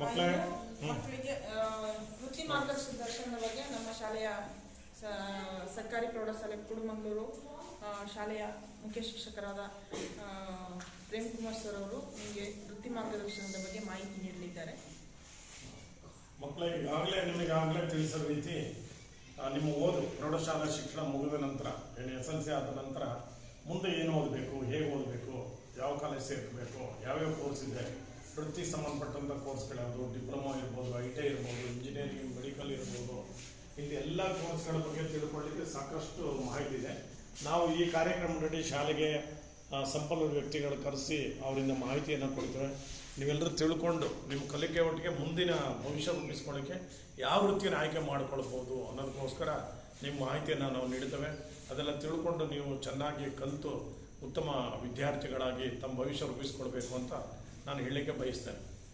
ಮಕ್ಕಳಿಗೆ ವೃತ್ತಿ ಮಾರ್ಗದರ್ಶನದ ಬಗ್ಗೆ ನಮ್ಮ ಶಾಲೆಯ ಸರ್ಕಾರಿ ಪ್ರೌಢಶಾಲೆ ಕುಡುಮಂಗ್ಳೂರು ಶಾಲೆಯ ಮುಖ್ಯ ಶಿಕ್ಷಕರಾದ ಪ್ರೇಮ್ ಕುಮಾರ್ ಸರ್ ಅವರು ನಿಮಗೆ ವೃತ್ತಿ ಮಾರ್ಗದರ್ಶನದ ಬಗ್ಗೆ ಮಾಹಿತಿ ನೀಡಲಿದ್ದಾರೆ. ಮಕ್ಕಳಿಗೆ ನಿಮಗೆ ತಿಳಿಸಿದ ರೀತಿ ನಿಮ್ಮ ಓದು ಪ್ರೌಢಶಾಲಾ ಶಿಕ್ಷಣ ಮುಗಿದ ನಂತರ SLC ಆದ ನಂತರ ಮುಂದೆ ಏನು ಓದಬೇಕು, ಹೇಗೆ ಓದಬೇಕು, ಯಾವ ಕಾಲೇಜ್ ಸೇರ್ಕಬೇಕು, ಯಾವ್ಯಾವ ಕೋರ್ಸ್ ಇದೆ, ವೃತ್ತಿ ಸಂಬಂಧಪಟ್ಟಂಥ ಕೋರ್ಸ್ಗಳಾದ್ರು, ಡಿಪ್ಲೊಮಾ ಇರ್ಬೋದು, ITI ಇರ್ಬೋದು, ಇಂಜಿನಿಯರಿಂಗ್, ಮೆಡಿಕಲ್ ಇರ್ಬೋದು, ಇಲ್ಲಿ ಎಲ್ಲ ಕೋರ್ಸ್ಗಳ ಬಗ್ಗೆ ತಿಳ್ಕೊಳ್ಳಿಕ್ಕೆ ಸಾಕಷ್ಟು ಮಾಹಿತಿ ಇದೆ. ನಾವು ಈ ಕಾರ್ಯಕ್ರಮದಡಿ ಶಾಲೆಗೆ ಸಂಪನ್ಮೂಲ ವ್ಯಕ್ತಿಗಳು ಕರೆಸಿ ಅವರಿಂದ ಮಾಹಿತಿಯನ್ನು ಕೊಡ್ತೇವೆ. ನೀವೆಲ್ಲರೂ ತಿಳ್ಕೊಂಡು ನಿಮ್ಮ ಕಲಿಕೆ ಒಟ್ಟಿಗೆ ಮುಂದಿನ ಭವಿಷ್ಯ ರೂಪಿಸ್ಕೊಳ್ಳೋಕ್ಕೆ ಯಾವ ವೃತ್ತಿಯನ್ನು ಆಯ್ಕೆ ಮಾಡಿಕೊಳ್ಬೋದು ಅನ್ನೋದಕ್ಕೋಸ್ಕರ ನಿಮ್ಮ ಮಾಹಿತಿಯನ್ನು ನಾವು ನೀಡ್ತೇವೆ. ಅದೆಲ್ಲ ತಿಳ್ಕೊಂಡು ನೀವು ಚೆನ್ನಾಗಿ ಕಲಿತು ಉತ್ತಮ ವಿದ್ಯಾರ್ಥಿಗಳಾಗಿ ತಮ್ಮ ಭವಿಷ್ಯ ರೂಪಿಸ್ಕೊಳ್ಬೇಕು ಅಂತ ನಾನು ಹೇಳಲಿಕ್ಕೆ ಬಯಸ್ತೇನೆ.